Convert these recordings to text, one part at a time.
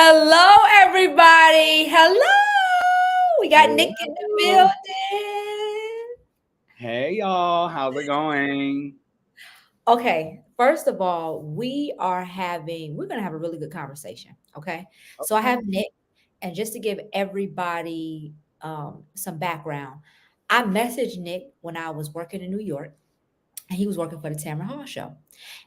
Hello, everybody. Hello. We got Nick in the Hello. building. Hey y'all, how's it going? Okay, first of all, we're going to have a really good conversation. Okay. So I have Okay. Nick, and just to give everybody some background, I messaged Nick when I was working in New York, and he was working for the Tamron Hall show.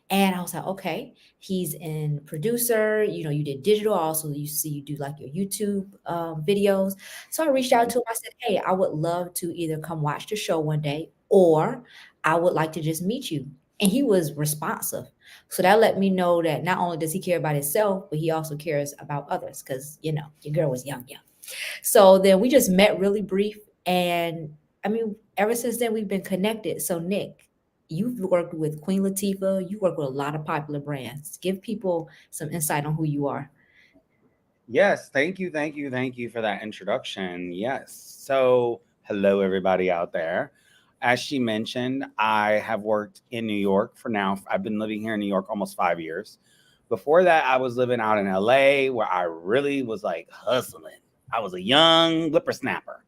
And I was like, okay, he's in producer. You did digital. Also, you do like your YouTube videos. So I reached out to him. I said, hey, I would love to either come watch the show one day, or I would like to just meet you. And he was responsive. So that let me know that not only does he care about himself, but he also cares about others, because, your girl was young. So then we just met really brief. And I mean, ever since then, we've been connected. So, Nick, you've worked with Queen Latifah, you work with a lot of popular brands. Give people some insight on who you are. Yes, thank you for that introduction. Yes. So, hello everybody out there. As she mentioned, I have worked in New York for now. I've been living here in New York almost 5 years. Before that, I was living out in LA where I really was like hustling. I was a young whippersnapper.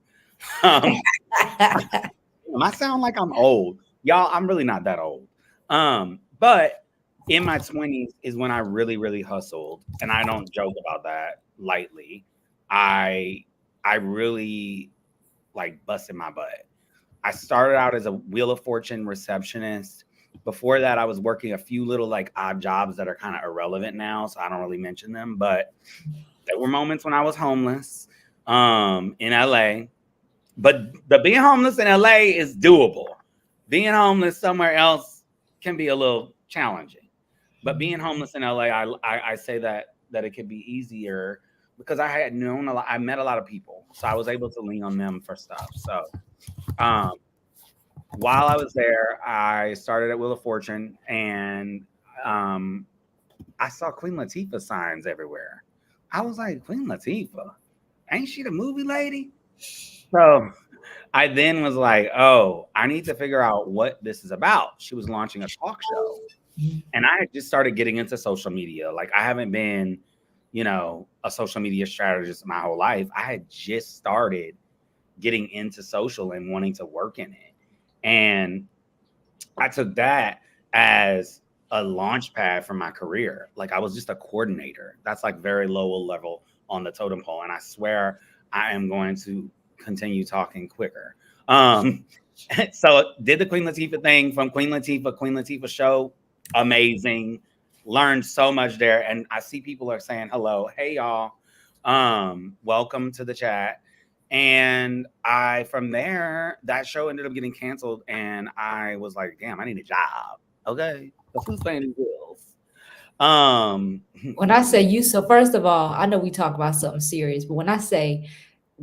Um, I sound like I'm old. Y'all, I'm really not that old. But in my 20s is when I really, really hustled. And I don't joke about that lightly. I I really like busted my butt. I started out as a Wheel of Fortune receptionist. Before that, I was working a few little like odd jobs that are kind of irrelevant now, so I don't really mention them. But there were moments when I was homeless in LA. But the being homeless in LA is doable. Being homeless somewhere else can be a little challenging. But being homeless in LA, I say that it could be easier because I had known a lot. I met a lot of people, so I was able to lean on them for stuff. So um, while I was there, I started at Wheel of Fortune, and um, I saw Queen Latifah signs everywhere. I was like, Queen Latifah, ain't she the movie lady? So I then was like, oh, I need to figure out what this is about. She was launching a talk show. And I had just started getting into social media. Like, I haven't been, a social media strategist my whole life. I had just started getting into social and wanting to work in it. And I took that as a launch pad for my career. Like, I was just a coordinator. That's like very low level on the totem pole. And I swear I am going to continue talking quicker. Um, so did the Queen Latifah thing from Queen Latifah show. Amazing. Learned so much there. And I see people are saying hello. Hey y'all. Welcome to the chat. And from there, that show ended up getting canceled. And I was like, damn, I need a job. Okay. Because who's paying these bills? Um, When I say you, so first of all, I know we talk about something serious, but when I say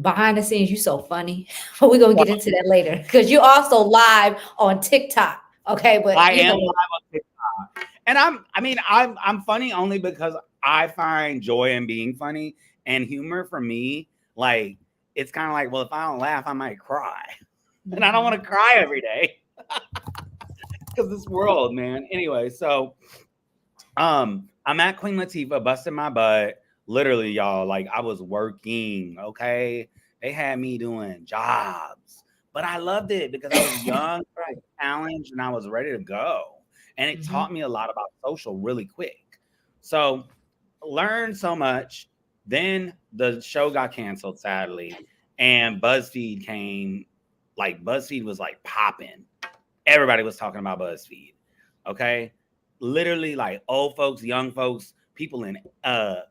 behind the scenes, you so funny, but we're gonna get into that later because you're also live on TikTok. Okay, but I am live on TikTok. And I'm funny only because I find joy in being funny, and humor for me, like, it's kind of like, well, if I don't laugh, I might cry. And I don't want to cry every day because this world, man. Anyway, so I'm at Queen Latifah, busting my butt. Literally, y'all, like, I was working, okay? They had me doing jobs, but I loved it because I was young, I was challenged, and I was ready to go. And it Mhm. taught me a lot about social really quick. So, learned so much. Then the show got canceled, sadly, and BuzzFeed came. Like, BuzzFeed was like popping. Everybody was talking about BuzzFeed. Okay. Literally, like, old folks, young folks, people in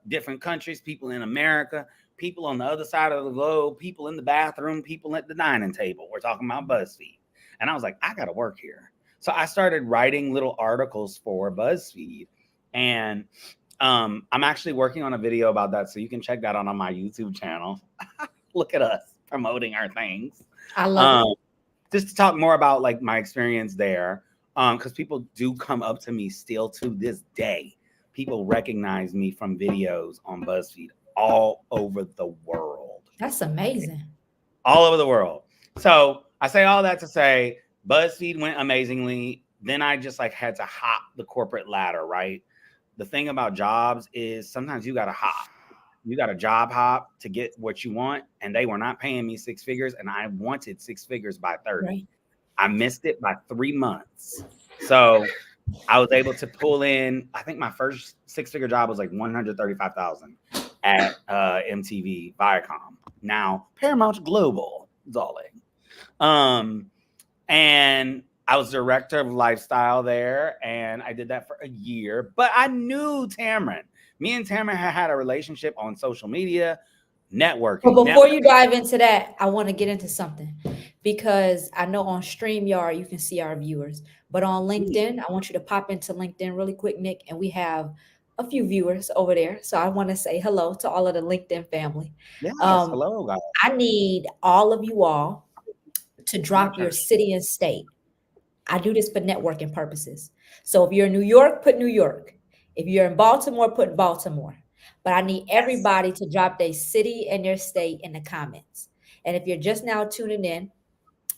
different countries, people in America, people on the other side of the globe, people in the bathroom, people at the dining table. We're talking about BuzzFeed. And I was like, I got to work here. So I started writing little articles for BuzzFeed. And I'm actually working on a video about that. So you can check that out on my YouTube channel. Look at us promoting our things. I love it. Um, just to talk more about like my experience there, because people do come up to me still to this day. People recognize me from videos on BuzzFeed all over the world, That's amazing. all over the world. So I say all that to say BuzzFeed went amazingly. Then I just like had to hop the corporate ladder, right? The thing about jobs is sometimes you got to hop. you got to job hop to get what you want, and they were not paying me six figures, and I wanted six figures by 30. Right. I missed it by 3 months. So I was able to pull in, I think my first six-figure job was like 135,000 at MTV Viacom. Now Paramount Global, darling. Um, and I was director of lifestyle there, and I did that for a year. But I knew Tamron. Me and Tamron had a relationship on social media, But networking. before you dive into that, I want to get into something because I know on StreamYard you can see our viewers, but on LinkedIn, I want you to pop into LinkedIn really quick, Nick, and we have a few viewers over there. So I want to say hello to all of the LinkedIn family. Yes, Um, hello, guys. I need all of you all to I'm gonna drop try your to. city and state. I do this for networking purposes. So if you're in New York, put New York. If you're in Baltimore, put Baltimore. But I need Yes. everybody to drop their city and their state in the comments. And if you're just now tuning in,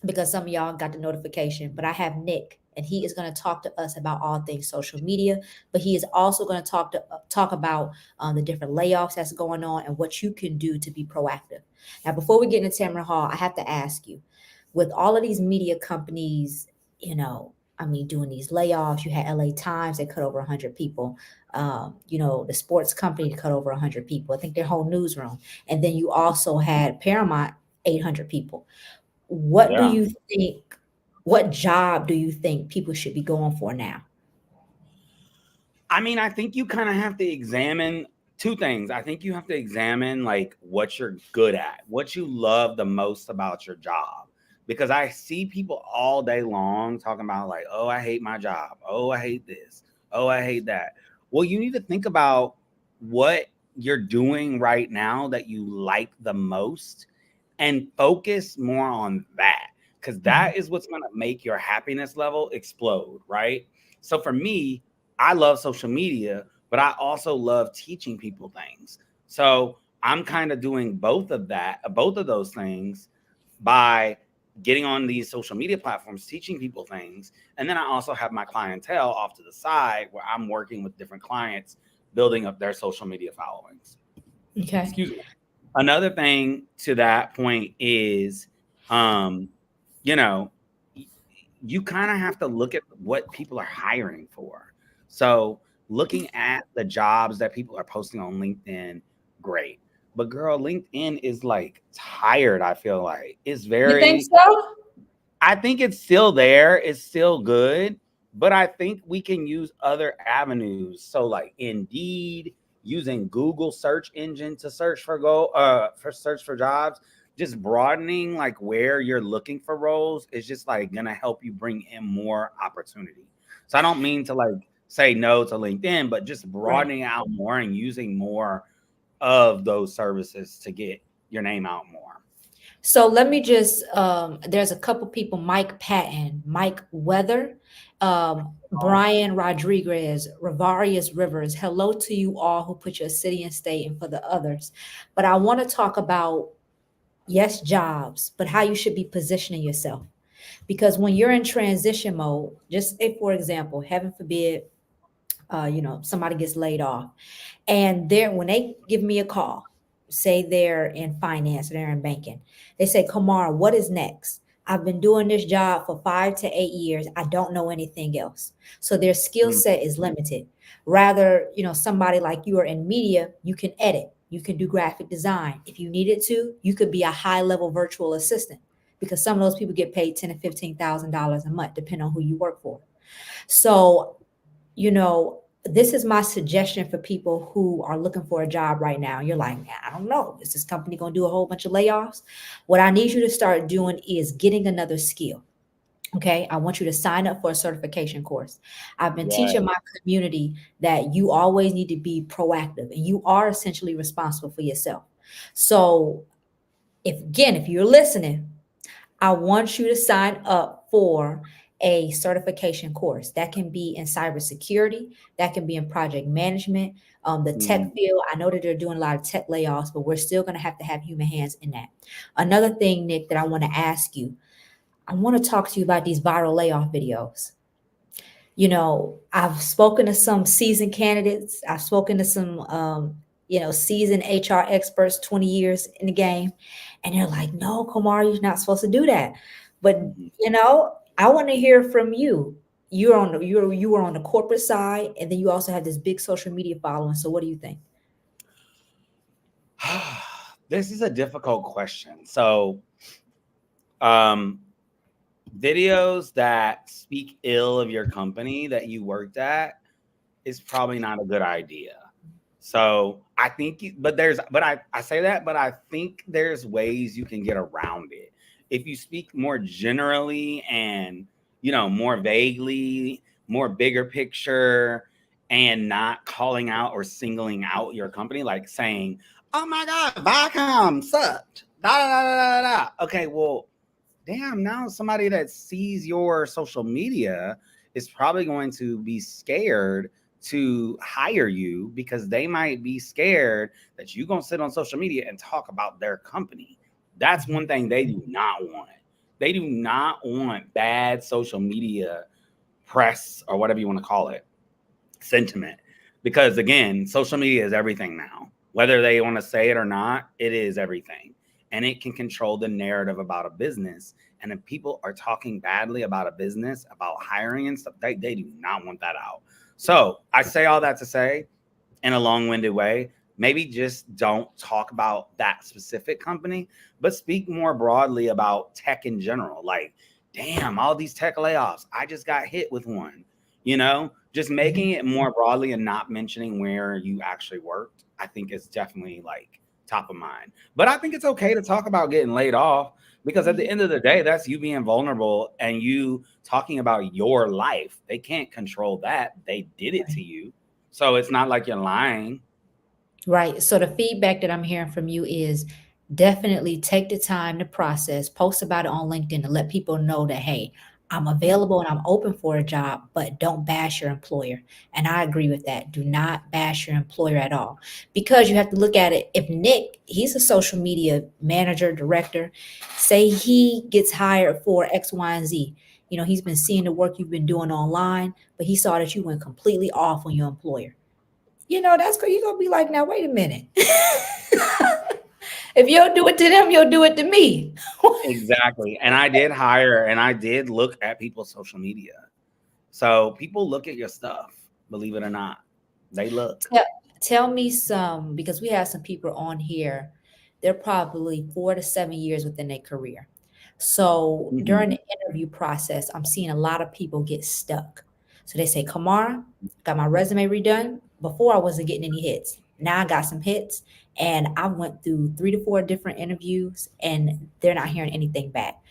because some of y'all got the notification, but I have Nick, and he is going to talk to us about all things social media. But he is also going to talk about the different layoffs that's going on and what you can do to be proactive. Now, before we get into Tamara Hall, I have to ask you, with all of these media companies, I mean, doing these layoffs, you had LA Times, they cut over 100 people. The sports company cut over 100 people. I think their whole newsroom. And then you also had Paramount, 800 people. What do Yeah. you think? What job do you think people should be going for now? I mean, I think you kind of have to examine two things. I think you have to examine like what you're good at, what you love the most about your job. Because I see people all day long talking about like, oh, I hate my job. Oh, I hate this. Oh, I hate that. Well, you need to think about what you're doing right now that you like the most and focus more on that because Mhm. that is what's going to make your happiness level explode, right? So for me, I love social media, but I also love teaching people things. So I'm kind of doing both of those things by getting on these social media platforms, teaching people things. And then I also have my clientele off to the side where I'm working with different clients, building up their social media followings. Okay. Excuse me. Another thing to that point is, um, you know, you kind of have to look at what people are hiring for. So looking at the jobs that people are posting on LinkedIn, great. But girl, LinkedIn is like tired, I feel like. It's You think very, so? I think it's still there, it's still good, but I think we can use other avenues. So like Indeed, using Google search engine to search for jobs, just broadening like where you're looking for roles is just like gonna help you bring in more opportunity. So I don't mean to like say no to LinkedIn, but just Right. broadening out more and using more of those services to get your name out more. So let me just there's a couple people, Mike Patton, Mike Weather, Brian Rodriguez, Ravarius Rivers. Hello to you all who put your city and state and for the others. But I want to talk about, yes, jobs, but how you should be positioning yourself. Because when you're in transition mode, just if, for example, heaven forbid, somebody gets laid off, and they're when they give me a call, say they're in finance, they're in banking, they say, Kamara, what is next? I've been doing this job for 5 to 8 years. I don't know anything else. So their skill Mm, set is limited. Rather, somebody like you are in media, you can edit, you can do graphic design. If you needed to, you could be a high level virtual assistant because some of those people get paid $10,000 to $15,000 a month, depending on who you work for. So this is my suggestion for people who are looking for a job right now. You're like, "Man, I don't know. Is this company going to do a whole bunch of layoffs?" What I need you to start doing is getting another skill. Okay. I want you to sign up for a certification course. I've been teaching right. my community that you always need to be proactive and you are essentially responsible for yourself. So, if you're listening, I want you to sign up for a certification course that can be in cybersecurity, that can be in project management, the tech Mhm. field. I know that they're doing a lot of tech layoffs, but we're still going to have human hands in that. Another thing, Nick, that I want to ask you, I want to talk to you about these viral layoff videos. I've spoken to some seasoned candidates. I've spoken to some, seasoned HR experts, 20 years in the game. And they're like, no, Kumar, you're not supposed to do that. But, Mhm. I want to hear from you. You were on the corporate side, and then you also have this big social media following. So what do you think? This is a difficult question. So, um, videos that speak ill of your company that you worked at is probably not a good idea. So I think, I say that, but I think there's ways you can get around it. If you speak more generally and, more vaguely, more bigger picture, and not calling out or singling out your company, like saying, oh my God, Viacom sucked. Da, da, da, da, da, da. Okay, well, damn, now somebody that sees your social media is probably going to be scared to hire you because they might be scared that you're going to sit on social media and talk about their company. That's one thing they do not want. They do not want bad social media press or whatever you want to call it, sentiment. Because again, social media is everything now. Whether they want to say it or not, it is everything. And it can control the narrative about a business. And if people are talking badly about a business, about hiring and stuff, they do not want that out. So I say all that to say, in a long-winded way, maybe just don't talk about that specific company, but speak more broadly about tech in general. Like, damn, all these tech layoffs. I just got hit with one. Just making it more broadly and not mentioning where you actually worked, I think is definitely like top of mind. But I think it's okay to talk about getting laid off because at the end of the day, that's you being vulnerable and you talking about your life. They can't control that. They did it to Right. you. So it's not like you're lying. Right. So the feedback that I'm hearing from you is definitely take the time to process, post about it on LinkedIn to let people know that, hey, I'm available and I'm open for a job, but don't bash your employer. And I agree with that. Do not bash your employer at all. Because you have to look at it. If Nick, he's a social media manager, director, say he gets hired for X, Y, and Z. He's been seeing the work you've been doing online, but he saw that you went completely off on your employer. That's good. You're gonna be like, now wait a minute. If you don't do it to them, you'll do it to me. Exactly. And I did hire and I did look at people's social media. So people look at your stuff, believe it or not. They look. tell, tell me some, because we have some people on here. They're probably 4 to 7 years within their career. So Mhm. during the interview process, I'm seeing a lot of people get stuck. So they say, Kamara, got my resume redone. Before I wasn't getting any hits. Now I got some hits, and I went through 3 to 4 different interviews, and they're not hearing anything back.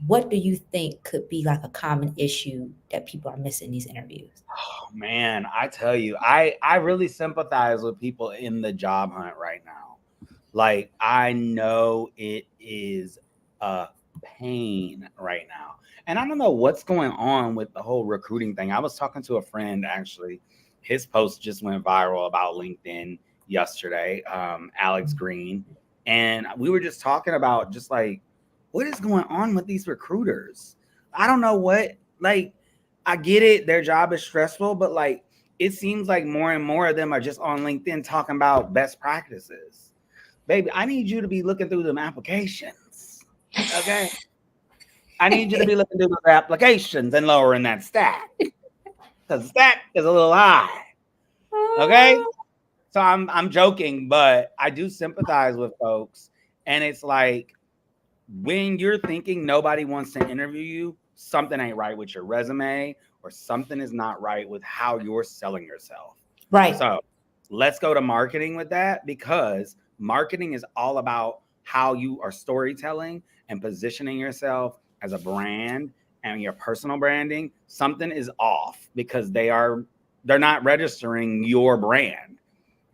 What do you think could be like a common issue that people are missing these interviews? Oh, man, I tell you, I really sympathize with people in the job hunt right now. Like I know it is a pain right now. And I don't know what's going on with the whole recruiting thing. I was talking to a friend actually. His post just went viral about LinkedIn yesterday, Alex Green. And we were just talking about just like what is going on with these recruiters? I don't know what, like, I get it, their job is stressful, but like it seems like more and more of them are just on LinkedIn talking about best practices. Baby, I need you to be looking through them applications. Okay. I need you to be looking through those applications and lowering that stack. Because the stack is a little high. Okay. So I'm joking, but I do sympathize with folks. And it's like when you're thinking nobody wants to interview you, something ain't right with your resume, or something is not right with how you're selling yourself. Right. So let's go to marketing with that because marketing is all about how you are storytelling and positioning yourself as a brand and your personal branding. Something is off because they're not registering your brand.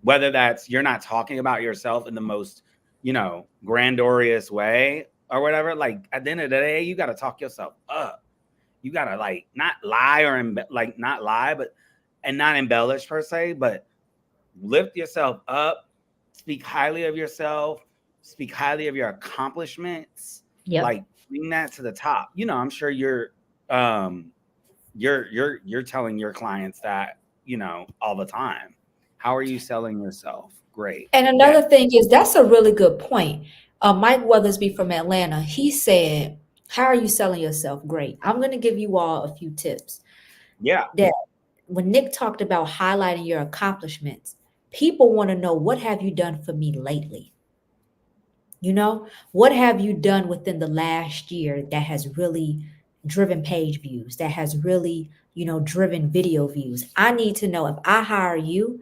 Whether that's you're not talking about yourself in the most, grandiose way or whatever. Like at the end of the day, you got to talk yourself up. You got to like not lie or like not lie, but and not embellish per se, but lift yourself up, speak highly of yourself, speak highly of your accomplishments, Yep. like bring that to the top. I'm sure um you're telling your clients that, all the time. How are you selling yourself? Great. And Yeah. another thing is that's a really good point. Mike Weathersby from Atlanta, he said, "How are you selling yourself?" Great. I'm going to give you all a few tips. Yeah. That when Nick talked about highlighting your accomplishments, people want to know, what have you done for me lately? What have you done within the last year that has really driven page views, that has really, driven video views? I need to know, if I hire you,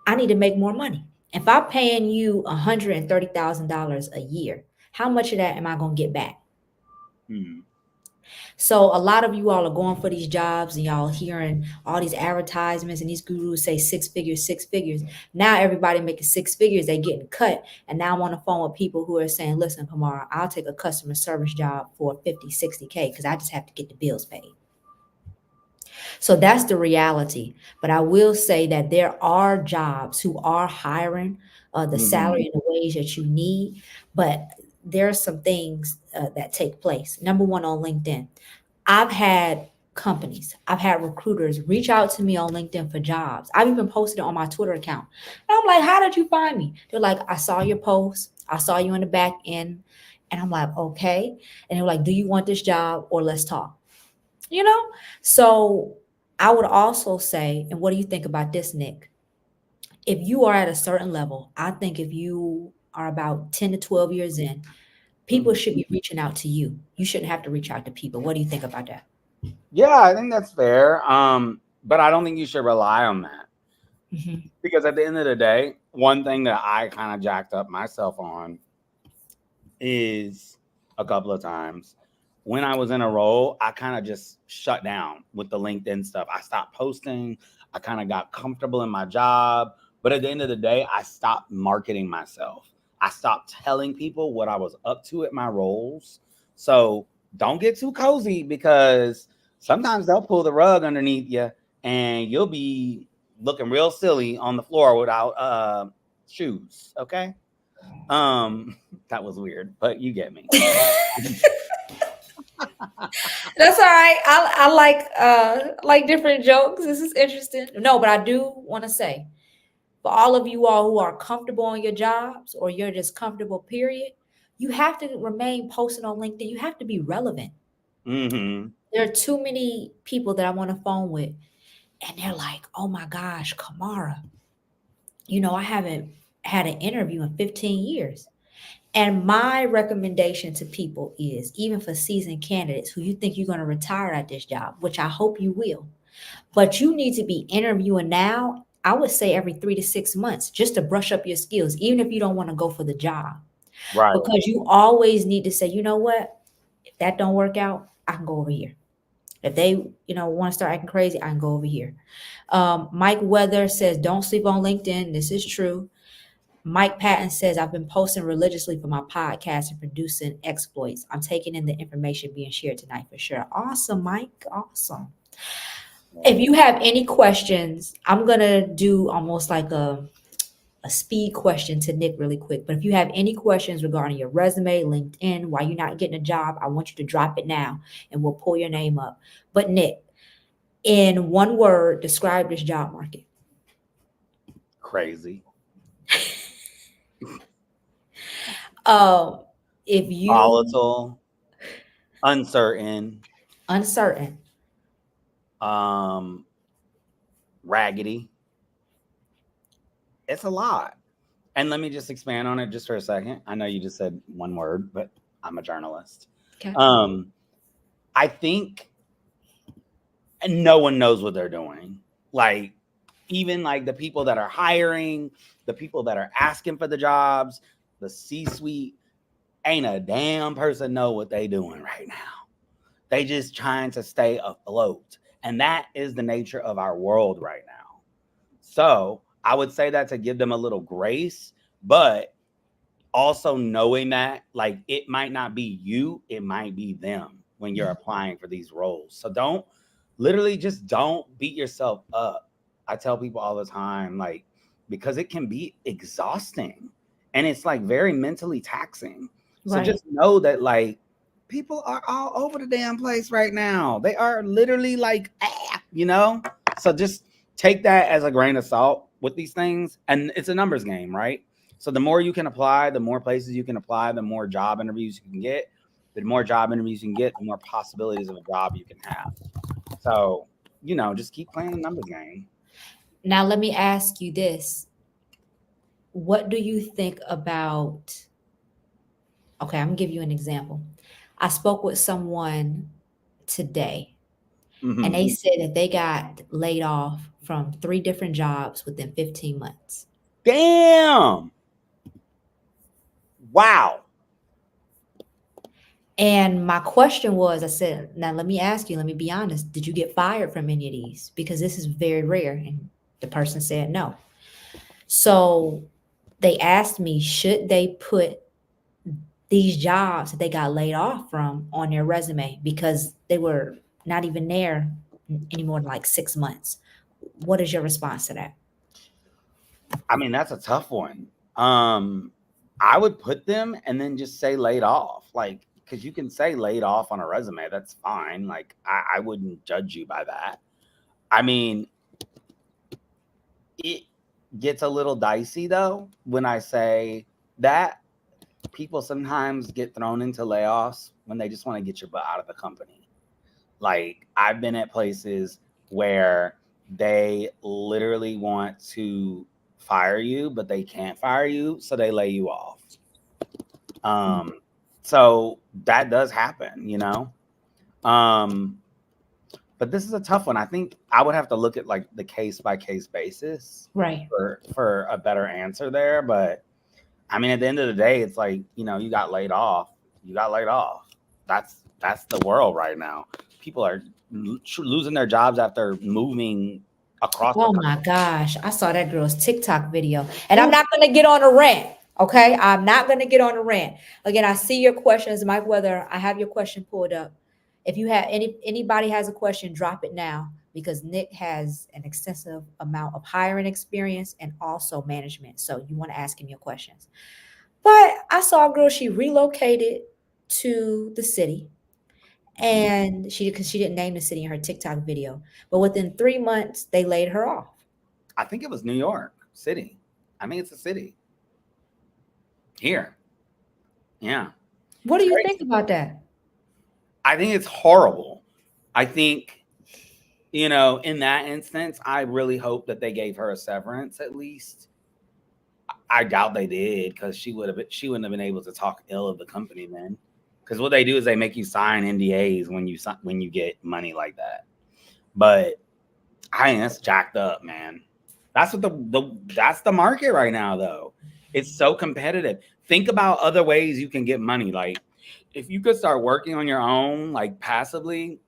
I need to make more money. If I'm paying you $130,000 a year, how much of that am I going to get back? Hmm. So a lot of you all are going for these jobs and y'all hearing all these advertisements and these gurus say 6 figures, 6 figures. Now everybody making 6 figures, they getting cut. And now I'm on the phone with people who are saying, listen, Kamara, I'll take a customer service job for 50, 60K because I just have to get the bills paid. So that's the reality. But I will say that there are jobs who are hiring the Hmm. salary and the wage that you need, but there are some things that take place. Number one, on LinkedIn, I've had I've had recruiters reach out to me on LinkedIn for jobs. I've even posted it on my Twitter account. And I'm like, how did you find me? They're like, I saw your post. I saw you in the back end. And I'm like, okay. And they're like, do you want this job or let's talk? You know? So I would also say, and what do you think about this, Nick? If you are at a certain level, I think if you are about 10 to 12 years in, people Hmm. should be reaching out to you. You shouldn't have to reach out to people. What do you think about that? Yeah, I think that's fair. But I don't think you should rely on that Mhm. because at the end of the day, one thing that I kind of jacked up myself on is a couple of times when I was in a role, I kind of just shut down with the LinkedIn stuff. I stopped posting. I kind of got comfortable in my job. But at the end of the day, I stopped marketing myself. I stopped telling people what I was up to at my roles. So don't get too cozy because sometimes they'll pull the rug underneath you and you'll be looking real silly on the floor without shoes. Okay. That was weird, but you get me. That's all right. I like different jokes. This is interesting. No, but I do want to say, for all of you all who are comfortable on your jobs or you're just comfortable, period, you have to remain posted on LinkedIn. You have to be relevant. Hmm. There are too many people that I'm on the phone with, and they're like, oh my gosh, Kamara, I haven't had an interview in 15 years. And my recommendation to people is, even for seasoned candidates who you think you're going to retire at this job, which I hope you will, but you need to be interviewing now. I would say every 3 to 6 months, just to brush up your skills, even if you don't want to go for the job, Right. because you always need to say, you know what, if that don't work out, I can go over here. If they, want to start acting crazy, I can go over here. Mike Weather says, don't sleep on LinkedIn. This is true. Mike Patton says, I've been posting religiously for my podcast and producing exploits. I'm taking in the information being shared tonight for sure. Awesome, Mike. Awesome. If you have any questions, I'm going to do almost like a speed question to Nick really quick. But if you have any questions regarding your resume, LinkedIn, why you're not getting a job, I want you to drop it now and we'll pull your name up. But Nick, in one word, describe this job market. Crazy. Um, if you Volatile. Uncertain. uncertain, Um, Raggedy. It's a lot. And let me just expand on it just for a second. I know you just said one word, but I'm a journalist. okay, Um, I think no one knows what they're doing. Like, even like the people that are hiring, the people that are asking for the jobs, the C-suite, ain't a damn person know what they doing right now. They just trying to stay afloat. And that is the nature of our world right now. So I would say that to give them a little grace, but also knowing that like it might not be you, it might be them when you're applying for these roles. So don't literally just don't beat yourself up. I tell people all the time, like, because it can be exhausting and it's like very mentally taxing. So right. just know that like people are all over the damn place right now. They are literally like, ah, you know? So just take that as a grain of salt with these things. And it's a numbers game, right? So the more you can apply, the more places you can apply, the more job interviews you can get. The more job interviews you can get, the more possibilities of a job you can have. So, just keep playing the numbers game. Now, let me ask you this. What do you think about? Okay, I'm gonna give you an example. I spoke with someone today, and they Hmm. said that they got laid off from 3 different jobs within 15 months. Damn. Wow. And my question was, I said, now let me ask you, let me be honest, did you get fired from any of these? Because this is very rare. And the person said no. So they asked me, should they put these jobs that they got laid off from on their resume because they were not even there any more than like 6 months? What is your response to that? I mean, that's a tough one. Um, I would put them and then just say laid off. Like, because you can say laid off on a resume. That's fine. Like, I wouldn't judge you by that. I mean, it gets a little dicey though when I say that people sometimes get thrown into layoffs when they just want to get your butt out of the company. Like, I've been at places where they literally want to fire you, but they can't fire you, so they lay you off. Um, so that does happen. Um, but this is a tough one. I think I would have to look at like the case by case basis Right. for a better answer there. But I mean, at the end of the day, it's like, you got laid off. You got laid off. That's the world right now. People are losing their jobs after moving across the Oh country. my gosh, I saw that girl's TikTok video. And I'm not going to get on a rant. Okay. I'm not going to get on a rant. Again, I see your questions, Mike, whether I have your question pulled up. If you have anybody has a question, drop it now because Nick has an extensive amount of hiring experience and also management. So you want to ask him your questions. But I saw a girl, she relocated to the city and because she didn't name the city in her TikTok video. But within 3 months, they laid her off. I think it was New York City. I mean, it's a city here. Yeah, What it's do you think crazy. about that? I think it's horrible. I think, in that instance, I really hope that they gave her a severance at least. I doubt they did because she wouldn't have been able to talk ill of the company then. Because what they do is they make you sign NDAs when you get money like that. But I mean, that's jacked up, man. That's what that's the market right now, though. It's so competitive. Think about other ways you can get money. Like, if you could start working on your own, like passively,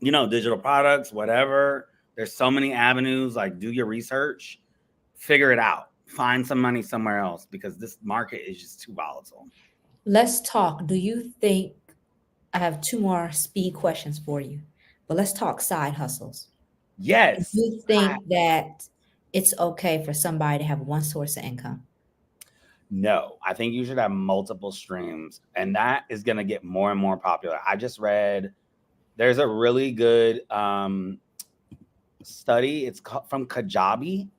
digital products, whatever. There's so many avenues. Like, do your research, figure it out, find some money somewhere else because this market is just too volatile. Let's talk. Do you think I have 2 more speed questions for you? But let's talk side hustles. Do Yes. you think that it's okay for somebody to have one source of income? No, I think you should have multiple streams, and that is going to get more and more popular. I just read there's a really good study. It's from Kajabi.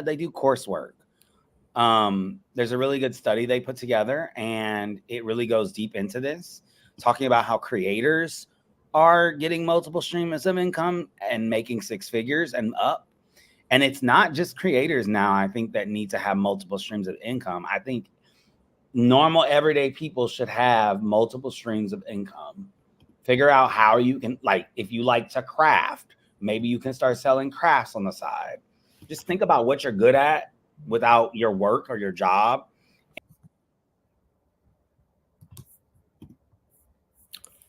They do coursework. There's a really good study they put together, and it really goes deep into this, talking about how creators are getting multiple streams of income and making 6 figures and up. And it's not just creators now, I think, that need to have multiple streams of income. I think normal everyday people should have multiple streams of income. Figure out how you can, like, if you like to craft, maybe you can start selling crafts on the side. Just think about what you're good at without your work or your job.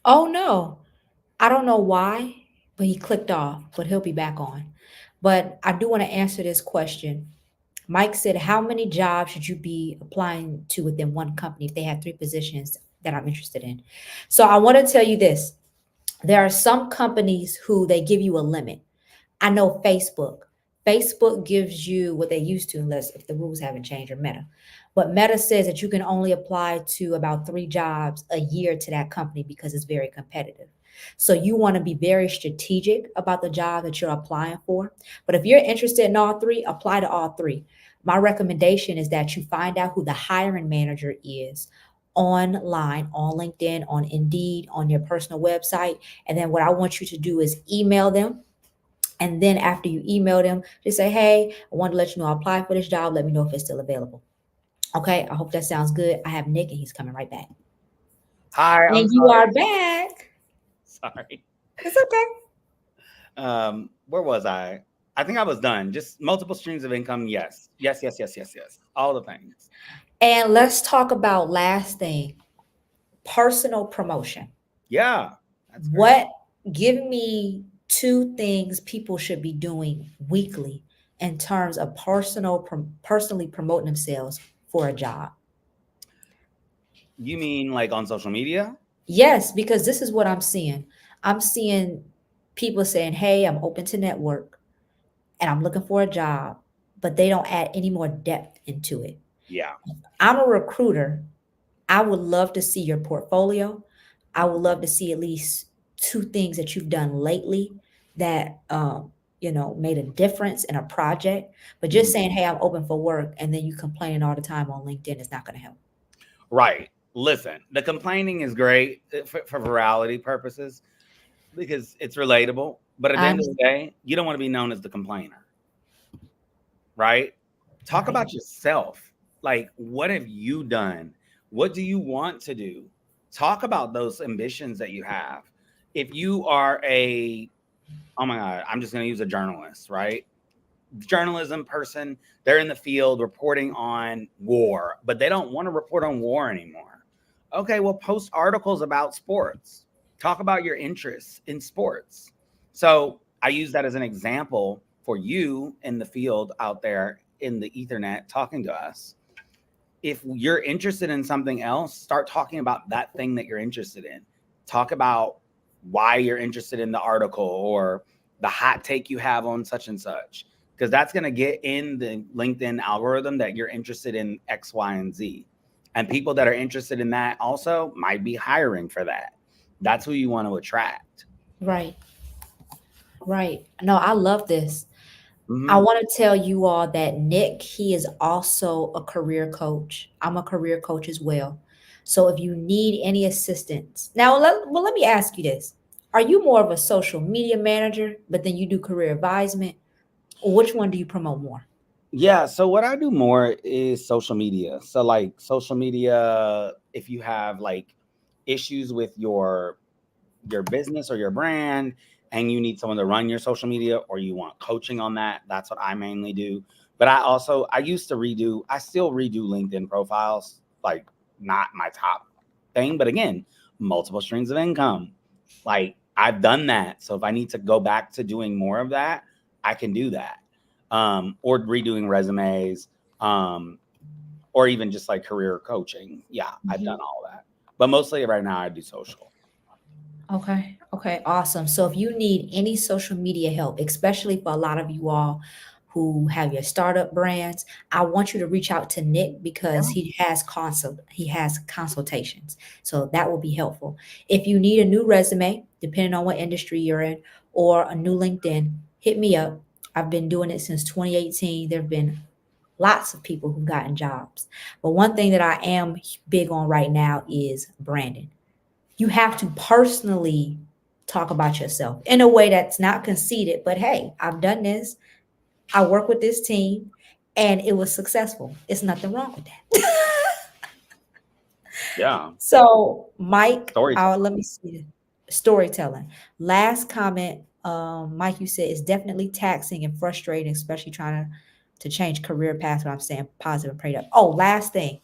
Oh no. I don't know why, but he clicked off, but he'll be back on. But I do want to answer this question. Mike said, how many jobs should you be applying to within one company if they have 3 positions that I'm interested in? So I want to tell you this. There are some companies who they give you a limit. I know Facebook. Facebook gives you what they used to, unless if the rules haven't changed or Meta. But Meta says that you can only apply to about 3 jobs a year to that company because it's very competitive. So you want to be very strategic about the job that you're applying for. But if you're interested in all three, apply to all three. My recommendation is that you find out who the hiring manager is online, on LinkedIn, on Indeed, on your personal website. And then what I want you to do is email them. And then after you email them, just say, hey, I want to let you know I applied for this job. Let me know if it's still available. Okay, I hope that sounds good. I have Nick and he's coming right back. Hi, I'm And you sorry. are back. Sorry. It's okay. Where was I? I think I was done. Just multiple streams of income. Yes. Yes, yes, yes, yes, yes. All the things. And let's talk about last thing, personal promotion. Yeah. That's great. What give me 2 things people should be doing weekly in terms of personally promoting themselves for a job. You mean like on social media? Yes, because this is what I'm seeing. I'm seeing people saying, "Hey, I'm open to network and I'm looking for a job," but they don't add any more depth into it. Yeah. I'm a recruiter. I would love to see your portfolio. I would love to see at least 2 things that you've done lately that made a difference in a project. But just Mhm. saying, "Hey, I'm open for work," and then you complaining all the time on LinkedIn is not going to help. Right. Listen, the complaining is great for virality purposes because it's relatable. But at the I end of the day, you don't want to be known as the complainer, right? Talk right, about yourself. Like, what have you done? What do you want to do? Talk about those ambitions that you have. If you are oh my God, I'm just going to use a journalist, right? Journalism person, they're in the field reporting on war, but they don't want to report on war anymore. Okay, well, post articles about sports. Talk about your interests in sports. So I use that as an example for you in the field out there in the Ethernet talking to us. If you're interested in something else, start talking about that thing that you're interested in. Talk about why you're interested in the article or the hot take you have on such and such, because that's going to get in the LinkedIn algorithm that you're interested in X, Y, and Z. And people that are interested in that also might be hiring for that. That's who you want to attract. right, right. No, I love this. I Mhm. want to tell you all that Nick, he is also a career coach. I'm a career coach as well. So if you need any assistance, now let me ask you this. Are you more of a social media manager, but then you do career advisement? Or which one do you promote more? Yeah, so what I do more is social media. So like social media, if you have like issues with your business or your brand and you need someone to run your social media or you want coaching on that, that's what I mainly do. But I used to I still redo LinkedIn profiles, like not my top thing, but again, multiple streams of income. Like I've done that. So if I need to go back to doing more of that, I can do that. Or redoing resumes, um, or even just like career coaching. Yeah, I've Mhm. done all that. But mostly right now I do social. Okay. Okay. Awesome. So if you need any social media help, especially for a lot of you all who have your startup brands, I want you to reach out to Nick because he has consultations. So that will be helpful. If you need a new resume, depending on what industry you're in, or a new LinkedIn, hit me up. I've been doing it since 2018. There have been lots of people who've gotten jobs. But one thing that I am big on right now is branding. You have to personally talk about yourself in a way that's not conceited, but hey, I've done this. I work with this team and it was successful. It's nothing wrong with that. Yeah. So, Mike, Storytelling. let me see. Storytelling. Last comment, Mike, you said it's definitely taxing and frustrating, especially trying to change career paths. What I'm saying, positive and prayed up. Oh, last thing.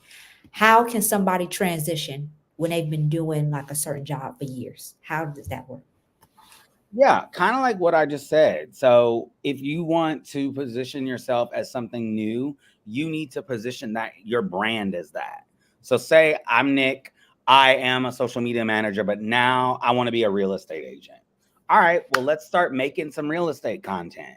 How can somebody transition when they've been doing like a certain job for years? How does that work? Yeah, kind of like what I just said. So, if you want to position yourself as something new, you need to position that your brand as that. So, say I'm Nick, I am a social media manager, but now I want to be a real estate agent. All right, well, let's start making some real estate content.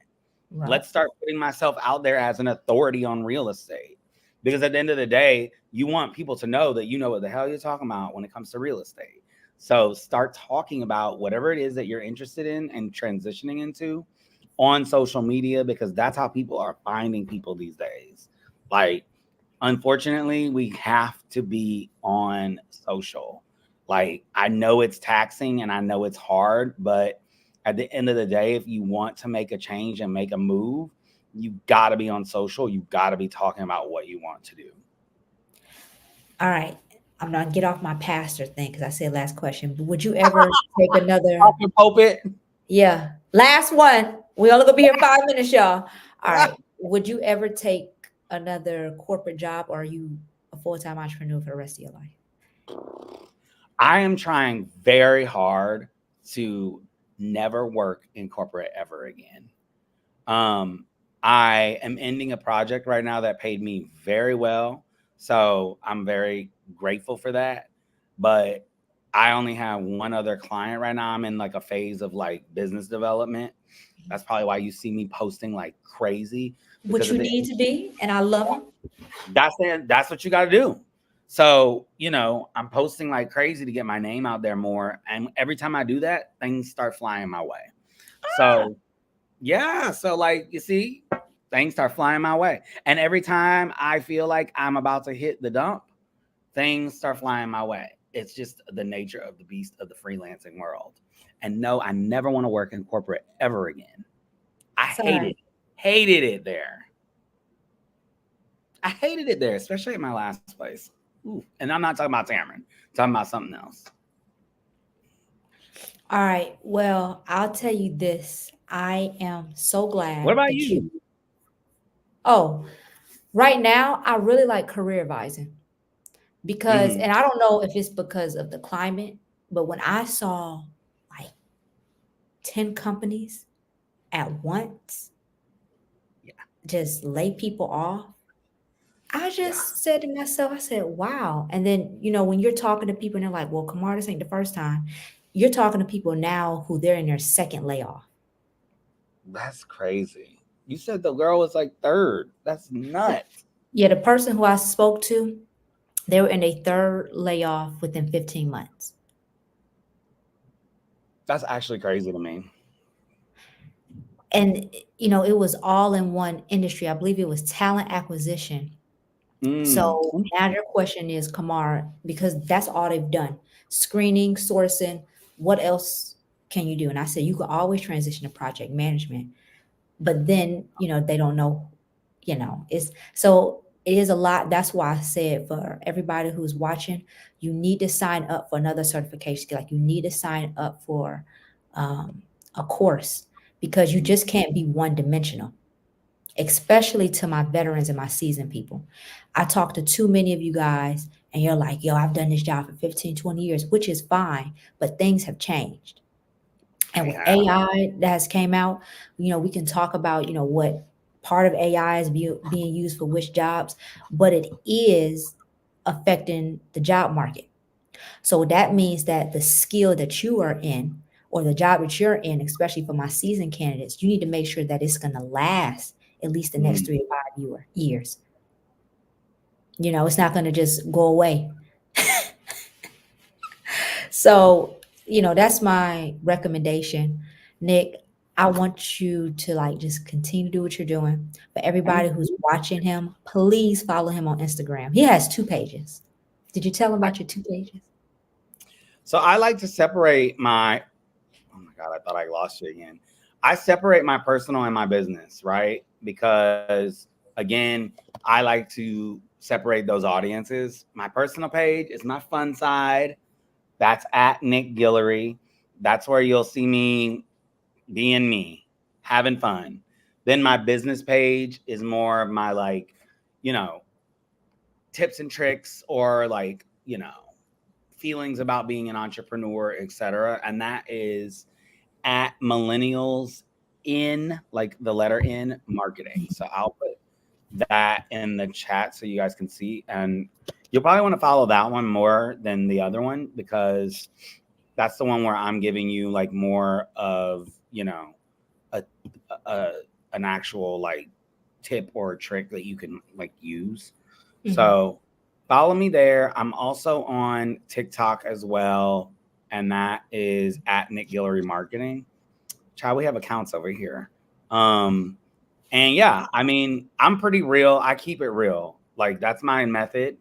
Right. Let's start putting myself out there as an authority on real estate. Because at the end of the day, you want people to know that you know what the hell you're talking about when it comes to real estate. So start talking about whatever it is that you're interested in and transitioning into on social media, because that's how people are finding people these days. Like, unfortunately, we have to be on social. Like, I know it's taxing and I know it's hard, but at the end of the day, if you want to make a change and make a move, you got to be on social. You got to be talking about what you want to do. All right. I'm not get off my pastor thing because I said last question. But would you ever take Off another? your pulpit. Yeah, last one. We only gonna be here 5 minutes, y'all. All right. Would you ever take another corporate job, or are you a full-time entrepreneur for the rest of your life? I am trying very hard to never work in corporate ever again. Um, I am ending a project right now that paid me very well. So I'm very grateful for that. But I only have one other client right now. I'm in like a phase of like business development. That's probably why you see me posting like crazy, Which because you of the need to be, and I love them. that's what you got to do. So, I'm posting like crazy to get my name out there more. And every time I do that, things start flying my way. So, yeah. So, like, you see, things start flying my way. And every time I feel like I'm about to hit the dump, things start flying my way. It's just the nature of the beast of the freelancing world. And no, I never want to work in corporate ever again. I Sorry. hated it there. I hated it there, especially at my last place. Ooh. And I'm not talking about Tamron. I'm talking about something else. All right. Well, I'll tell you this. I am so What glad about that you? you. Oh, right now, I really like career advising because, Mm-hmm. and I don't know if it's because of the climate, but when I saw like 10 companies at once Yeah. just lay people off, I Yeah. just said to myself, I said, wow. And then, when you're talking to people and they're like, well, Kamar, this ain't the first time. You're talking to people now who they're in their second layoff. That's crazy. You said the girl was like third. That's nuts. Yeah, the person who I spoke to, they were in a third layoff within 15 months. That's actually crazy to me. And, it was all in one industry. I believe it was talent acquisition. Mm. So now your question is, Kamar, because that's all they've done, screening, sourcing, what else can you do? And I said, you could always transition to project management, but then, they don't know, it's so it is a lot. That's why I said for everybody who's watching, you need to sign up for another certification. Like you need to sign up for um, a course because you just can't be one dimensional, especially to my veterans and my seasoned people. I talk to too many of you guys and you're like, yo, I've done this job for 15, 20 years, which is fine, but things have changed. And They with have. AI that has came out, we can talk about, what part of AI is being used for which jobs, but it is affecting the job market. So that means that the skill that you are in or the job that you're in, especially for my seasoned candidates, you need to make sure that it's going to last at least the next Mm. 3 to 5 years. It's not going to just go away. So, that's my recommendation. Nick, I want you to like just continue to do what you're doing. For Thank everybody who's you. watching him, please follow him on Instagram. He has 2 pages. Did you tell him I- about your 2 pages? So I like to separate my. Oh my God, I thought I lost you again. I separate my personal and my business, right? Because again, I like to separate those audiences. My personal page is my fun side. That's at Nick Guillory. That's where you'll see me being me, having fun. Then my business page is more of my like, you know, tips and tricks, or like, feelings about being an entrepreneur, etc. And that is at millennials in, like, the letter N marketing. So I'll put that in the chat so you guys can see. And you'll probably want to follow that one more than the other one, because that's the one where I'm giving you like more of, a, a an actual like tip or a trick that you can like use. Mhm. So follow me there. I'm also on TikTok as well, and that is at Nick Guillory Marketing. Child, we have accounts over here. Um, and yeah, I mean, I'm pretty real. I keep it real. Like that's my method.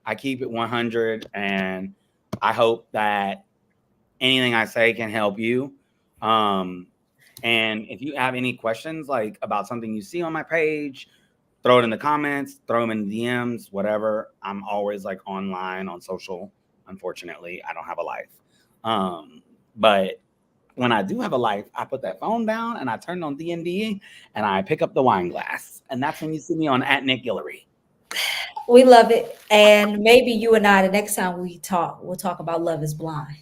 I keep it 100, and I hope that anything I say can help you. Um, and if you have any questions like about something you see on my page, throw it in the comments, throw them in the DMs, whatever. I'm always like online on social. Unfortunately, I don't have a life. But when I do have a life, I put that phone down and I turn on D&D and I pick up the wine glass. And that's when you see me on at Nick Guillory. We love it. And maybe you and I, the next time we talk, we'll talk about Love is Blind.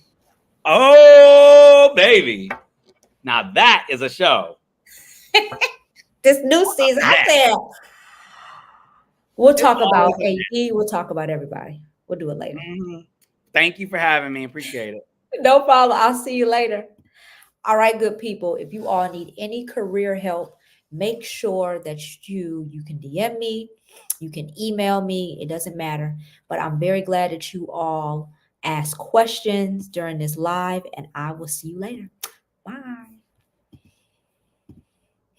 Oh, baby. Now that is a show. This new season, I Next. said, we'll It's talk about always a AD. We'll talk about everybody. We'll do it later. next. Thank you for having me. Appreciate it. No problem. I'll see you later. All right, good people. If you all need any career help, make sure that you can DM me, you can email me. It doesn't matter. But I'm very glad that you all asked questions during this live, and I will see you later. Bye.